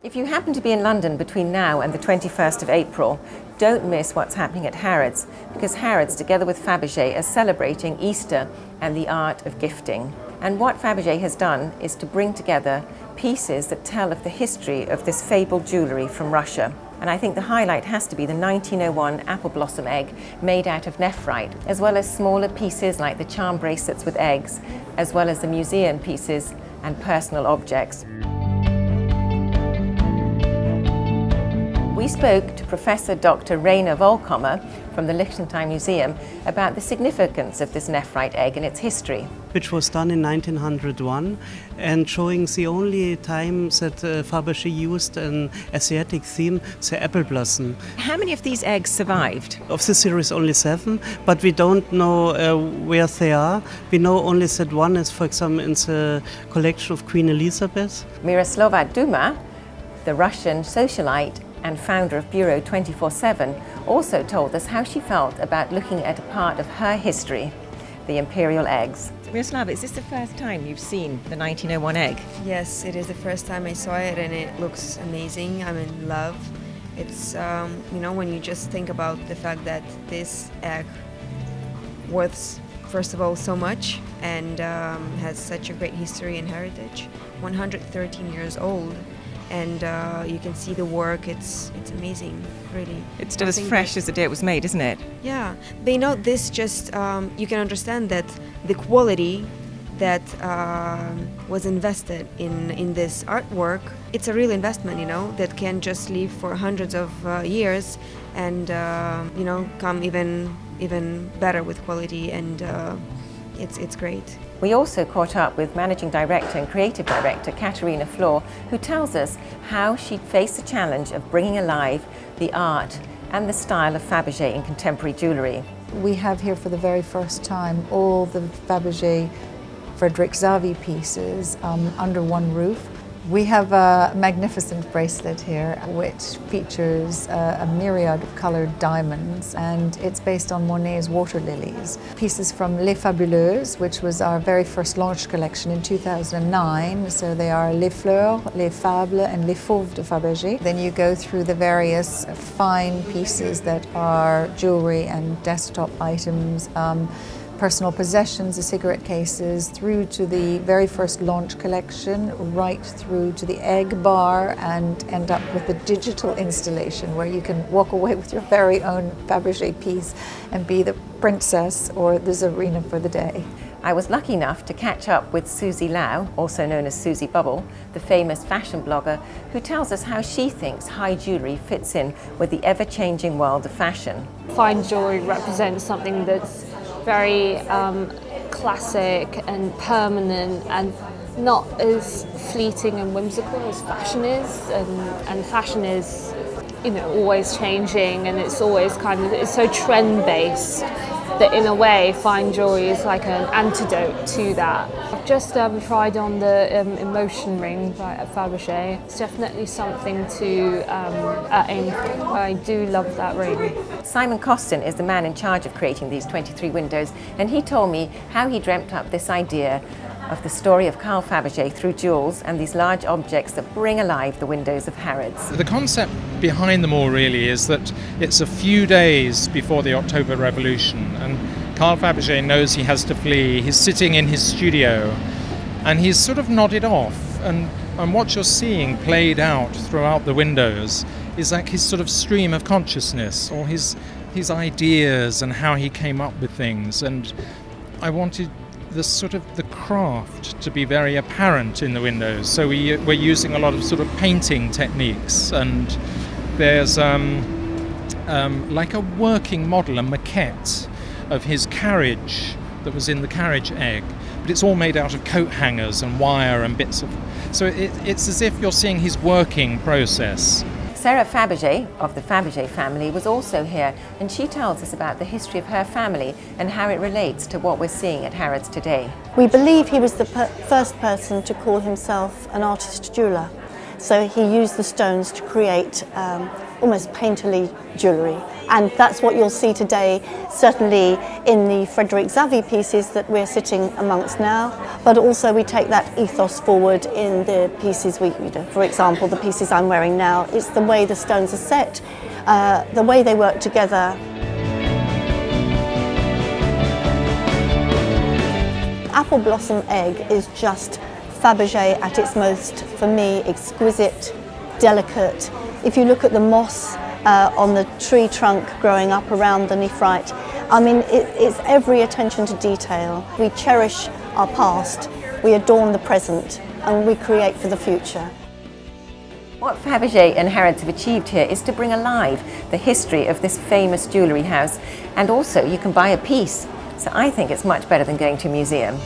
If you happen to be in London between now and the 21st of April, don't miss what's happening at Harrods, because Harrods, together with Fabergé, are celebrating Easter and the art of gifting. And what Fabergé has done is to bring together pieces that tell of the history of this fabled jewellery from Russia. And I think the highlight has to be the 1901 apple blossom egg made out of nephrite, as well as smaller pieces like the charm bracelets with eggs, as well as the museum pieces and personal objects. We spoke to Professor Dr. Rainer Vollkommer from the Liechtenstein Museum about the significance of this nephrite egg and its history. Which was done in 1901 and showing the only time that Fabergé used an Asiatic theme, the apple blossom. How many of these eggs survived? Of the series only 7, but we don't know where they are. We know only that one is, for example, in the collection of Queen Elizabeth. Miroslava Duma, the Russian socialite and founder of Bureau 24/7, also told us how she felt about looking at a part of her history, the imperial eggs. Miroslava, is this the first time you've seen the 1901 egg? Yes, it is the first time I saw it, and it looks amazing. I'm in love. It's, when you just think about the fact that this egg worth, first of all, so much and has such a great history and heritage, 113 years old. And you can see the work, it's amazing, really. It's still as fresh as the day it was made, isn't it? Yeah, they know this just, you can understand that the quality that was invested in this artwork, it's a real investment, that can just live for hundreds of years and, come even better with quality, and it's great. We also caught up with Managing Director and Creative Director Katharina Flohr, who tells us how she faced the challenge of bringing alive the art and the style of Fabergé in contemporary jewellery. We have here for the very first time all the Fabergé Frederick Xavi pieces under one roof. We have a magnificent bracelet here which features a myriad of coloured diamonds, and it's based on Monet's water lilies. Pieces from Les Fabuleuses, which was our very first launch collection in 2009. So they are Les Fleurs, Les Fables and Les Fauves de Fabergé. Then you go through the various fine pieces that are jewellery and desktop items, personal possessions, the cigarette cases, through to the very first launch collection, right through to the egg bar, and end up with the digital installation where you can walk away with your very own Fabergé piece and be the princess or the Tsarina for the day. I was lucky enough to catch up with Susie Lau, also known as Susie Bubble, the famous fashion blogger, who tells us how she thinks high jewellery fits in with the ever-changing world of fashion. Fine jewellery represents something that's very classic and permanent and not as fleeting and whimsical as fashion is, and fashion is always changing, and it's always it's so trend based that in a way fine jewellery is like an antidote to that. I've just tried on the emotion ring by Fabergé. It's definitely something to aim for. I do love that ring. Simon Costin is the man in charge of creating these 23 windows, and he told me how he dreamt up this idea of the story of Carl Fabergé through jewels and these large objects that bring alive the windows of Harrods. The concept behind them all really is that it's a few days before the October Revolution, and Carl Fabergé knows he has to flee. He's sitting in his studio and he's sort of nodded off, and what you're seeing played out throughout the windows is like his sort of stream of consciousness, or his ideas and how he came up with things. And I wanted the craft to be very apparent in the windows, so we're using a lot of sort of painting techniques, and there's like a working model, a maquette of his carriage that was in the carriage egg, but it's all made out of coat hangers and wire and bits of, so it's as if you're seeing his working process. Sarah Fabergé of the Fabergé family was also here, and she tells us about the history of her family and how it relates to what we're seeing at Harrods today. We believe he was the first person to call himself an artist jeweller. So he used the stones to create almost painterly jewellery. And that's what you'll see today, certainly in the Frederick Xavier pieces that we're sitting amongst now, but also we take that ethos forward in the pieces for example, the pieces I'm wearing now. It's the way the stones are set, the way they work together. Apple Blossom Egg is just Fabergé at its most, for me, exquisite, delicate. If you look at the moss on the tree trunk growing up around the nephrite, I mean, it's every attention to detail. We cherish our past, we adorn the present, and we create for the future. What Fabergé and Harrods have achieved here is to bring alive the history of this famous jewellery house, and also you can buy a piece. So I think it's much better than going to a museum.